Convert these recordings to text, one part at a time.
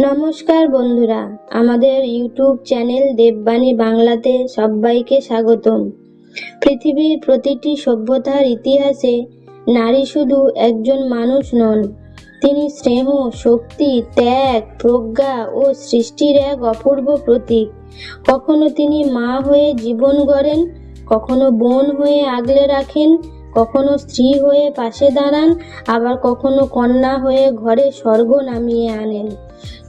নমস্কার বন্ধুরা, আমাদের ইউটিউব চ্যানেল দেববাণী বাংলাতে সবাইকে স্বাগতম। পৃথিবীর প্রতিটি সভ্যতার ইতিহাসে নারী শুধু একজন মানুষ নন, তিনি স্নেহ, শক্তি, ত্যাগ, প্রজ্ঞা ও সৃষ্টির এক অপূর্ব প্রতীক। কখনো তিনি মা হয়ে জীবন গড়েন, কখনো বোন হয়ে আগলে রাখেন, কখনো স্ত্রী হয়ে পাশে দাঁড়ান, আবার কখনো কন্যা হয়ে ঘরে স্বর্গ নামিয়ে আনেন।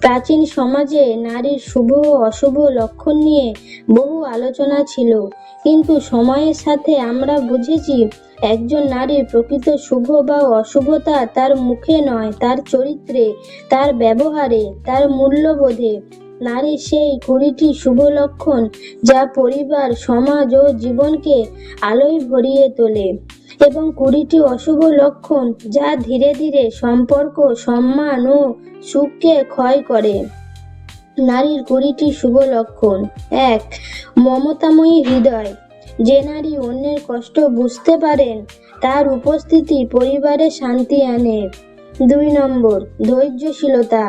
প্রাচীন সমাজে নারীর শুভ ও অশুভ লক্ষণ নিয়ে বহু আলোচনা ছিল, কিন্তু সময়ের সাথে আমরা বুঝেছি একজন নারীর প্রকৃত শুভ বা অশুভতা তার মুখে নয়, তার চরিত্রে, তার ব্যবহারে, তার মূল্যবোধে। নারীর সেই 20টি শুভ লক্ষণ যা পরিবার, সমাজ ও জীবনকে আলোয় ভরিয়ে তোলে, এবং 20টি অশুভ লক্ষণ যা ধীরে ধীরে সম্পর্ক, সম্মান ও সুখকে ক্ষয় করে। নারীর 20টি শুভ লক্ষণ। 1. মমতাময়ী হৃদয়। যে নারী অন্যের কষ্ট বুঝতে পারেন, তার উপস্থিতি পরিবারে শান্তি আনে। 2 নম্বর, ধৈর্যশীলতা।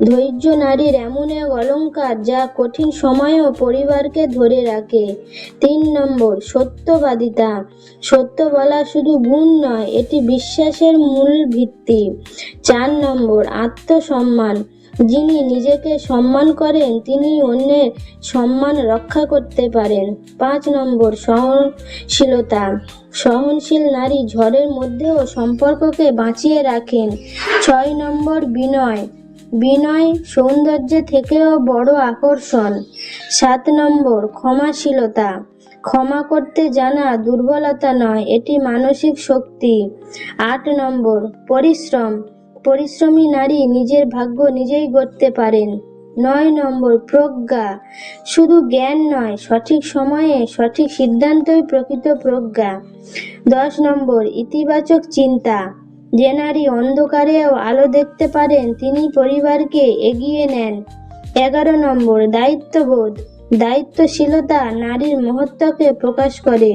ধৈর্য নারীর এমন এক অলংকার যা কঠিন সময়েও পরিবারকে ধরে রাখে। 3 নম্বর, সত্যবাদিতা। সত্য বলা শুধু গুণ নয়, এটি বিশ্বাসের মূল ভিত্তি। 4 নম্বর, আত্মসম্মান। যিনি নিজেকে সম্মান করেন, তিনি অন্যের সম্মান রক্ষা করতে পারেন। 5 নম্বর, সহনশীলতা। সহনশীল নারী ঝড়ের মধ্যেও সম্পর্ককে বাঁচিয়ে রাখেন। 6 নম্বর, বিনয়। বিনয় সৌন্দর্য থেকেও বড় আকর্ষণ। 7 নম্বর, ক্ষমাশীলতা। ক্ষমা করতে জানা দুর্বলতা নয়, এটি মানসিক শক্তি। 8 নম্বর, পরিশ্রম। পরিশ্রমী নারী নিজের ভাগ্য নিজেই গড়তে পারেন। 9 নম্বর, প্রজ্ঞা। শুধু জ্ঞান নয়, সঠিক সময়ে সঠিক সিদ্ধান্তই প্রকৃত প্রজ্ঞা। 10 নম্বর, ইতিবাচক চিন্তা। যে নারী অন্ধকারেও আলো দেখতে পারেন, তিনি পরিবারকে এগিয়ে নেন। 11 নম্বর, দায়িত্ববোধ। দায়িত্বশীলতা নারীর মহত্বকে প্রকাশ করে।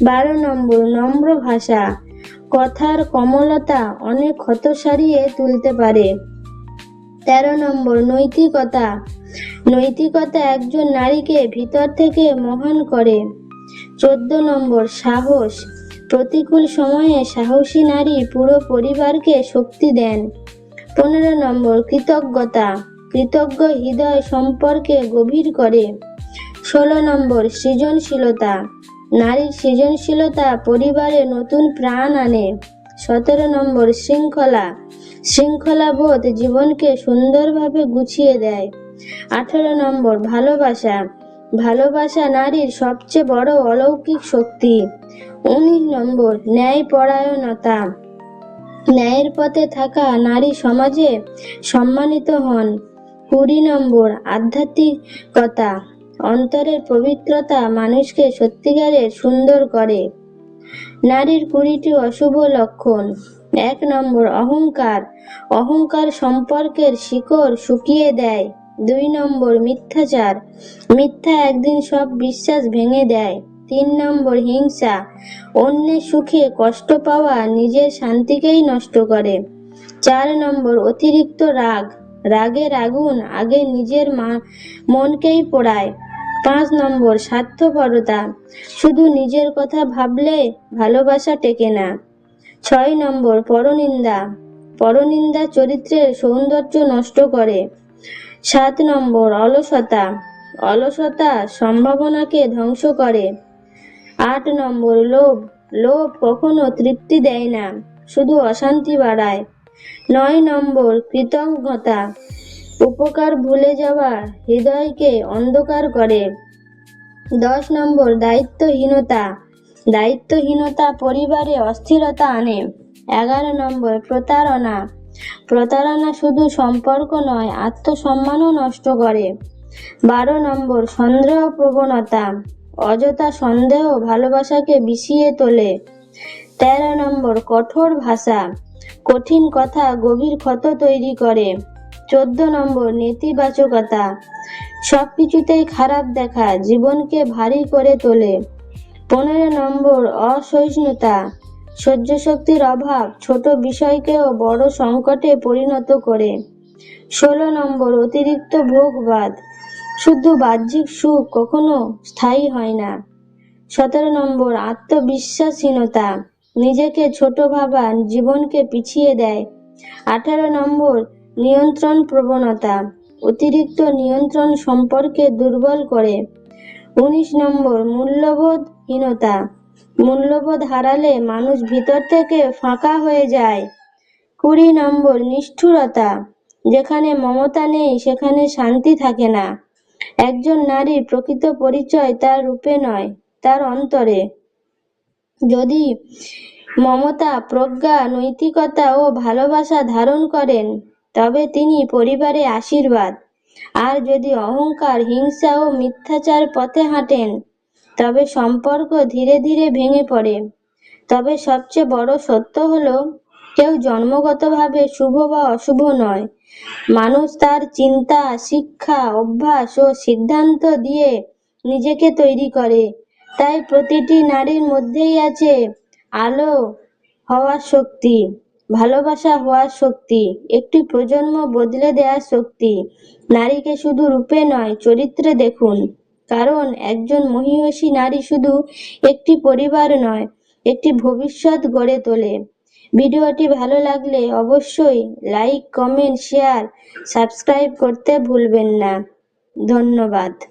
12 নম্বর, নম্র ভাষা। কথার কোমলতা অনেক ক্ষত সারিয়ে তুলতে পারে। 13 নম্বর, নৈতিকতা। নৈতিকতা একজন নারীকে ভিতর থেকে মহান করে। 14 নম্বর, সাহস। প্রতিকূল সময়ে সাহসী নারী পুরো পরিবারকে শক্তি দেন। 15 নম্বর, কৃতজ্ঞতা। কৃতজ্ঞ হৃদয় সম্পর্কে গভীর করে। 16 নম্বর, সৃজনশীলতা। নারীর সৃজনশীলতা পরিবারে নতুন প্রাণ আনে। 17 নম্বর, শৃঙ্খলা। শৃঙ্খলাবোধ জীবনকে সুন্দরভাবে গুছিয়ে দেয়। 18 নম্বর, ভালোবাসা। ভালোবাসা নারীর সবচেয়ে বড় অলৌকিক শক্তি। 19 নম্বর, ন্যায়পরায়ণতা। ন্যায়ের পথে থাকা নারী সমাজে সম্মানিত হন। 20 নম্বর, আধ্যাত্মিকতা। অন্তরের পবিত্রতা মানুষকে সত্যিকারের সুন্দর করে। নারীর 20টি অশুভ লক্ষণ। 1 নম্বর, অহংকার। অহংকার সম্পর্কের শিকড় শুকিয়ে দেয়। 2 নম্বর, মিথ্যাচার। মিথ্যা একদিন সব বিশ্বাস ভেঙে দেয়। 3 নম্বর, হিংসা। অন্যের সুখে কষ্ট পাওয়া নিজের শান্তিকেই নষ্ট করে। 4 নম্বর, অতিরিক্ত রাগ। রাগের আগুন আগে নিজের মনকেই পোড়ায়। 5 নম্বর, স্বার্থপরতা। শুধু নিজের কথা ভাবলে ভালোবাসা টেকে না। 6 নম্বর, পরনিন্দা। পরনিন্দা চরিত্রের সৌন্দর্য নষ্ট করে। 7 নম্বর, অলসতা। অলসতা সম্ভাবনাকে ধ্বংস করে। 8 নম্বর, লোভ। লোভ কখনো তৃপ্তি দেয় না, শুধু অশান্তি বাড়ায়। 9 নম্বর, কৃতজ্ঞতা। উপকার ভুলে যাওয়া হৃদয়কে অন্ধকার করে। 10 নম্বর, দায়িত্বহীনতা। দায়িত্বহীনতা পরিবারে অস্থিরতা আনে। 11 নম্বর, প্রতারণা। প্রতারণা শুধু সম্পর্ক নয়, আত্মসম্মানও নষ্ট করে। 12 নম্বর, সন্দেহ প্রবণতা। অযথা সন্দেহ ভালোবাসাকে বিষিয়ে তোলে। 13 নম্বর, কঠোর ভাষা। কঠিন কথা গভীর ক্ষত তৈরি করে। 14 নম্বর, নেতিবাচকতা। সবকিছুতেই খারাপ দেখা জীবনকে ভারী করে তোলে। 15 নম্বর, অসহিষ্ণুতা। সহ্য শক্তির অভাব ছোট বিষয়কেও বড় সংকটে পরিণত করে। 16 নম্বর অতিরিক্ত ভোগবাদ। শুধু বাহ্যিক সুখ কখনো স্থায়ী হয় না। 17 নম্বর আত্মবিশ্বাসহীনতা। নিজেকে ছোট ভাবা জীবনকে পিছিয়ে দেয়। 18 নম্বর নিয়ন্ত্রণ প্রবণতা। অতিরিক্ত নিয়ন্ত্রণ সম্পর্কে দুর্বল করে। 19 নম্বর মূল্যবোধহীনতা। মূল্যবোধ হারালে মানুষ ভিতর থেকে ফাঁকা হয়ে যায়। 20 নম্বর নিষ্ঠুরতা। যেখানে মমতা নেই সেখানে শান্তি থাকে না। একজন নারীর প্রকৃত পরিচয় তার রূপে নয়, তার অন্তরে। যদি মমতা, প্রজ্ঞা, নৈতিকতা ও ভালোবাসা ধারণ করেন তবে তিনি পরিবারে আশীর্বাদ। আর যদি অহংকার, হিংসা ও মিথ্যাচার পথে হাঁটেন তবে সম্পর্ক ধীরে ধীরে ভেঙে পড়ে। তবে সবচেয়ে বড় সত্য হলো কেউ জন্মগতভাবে শুভ বা অশুভ নয়। মানুষ তার চিন্তা, শিক্ষা, অভ্যাস ও সিদ্ধান্ত দিয়ে নিজেকে তৈরি করে। তাই প্রতিটি নারীর মধ্যেই আছে আলো হওয়ার শক্তি, ভালোবাসা হওয়ার শক্তি, একটি প্রজন্ম বদলে দেওয়ার শক্তি। নারীকে শুধু রূপে নয়, চরিত্রে দেখুন। কারণ একজন মহিয়সী নারী শুধু একটি পরিবার নয়, একটি ভবিষ্যৎ গড়ে তোলে। ভিডিওটি ভালো লাগলে অবশ্যই লাইক, কমেন্ট, শেয়ার, সাবস্ক্রাইব করতে ভুলবেন না। ধন্যবাদ।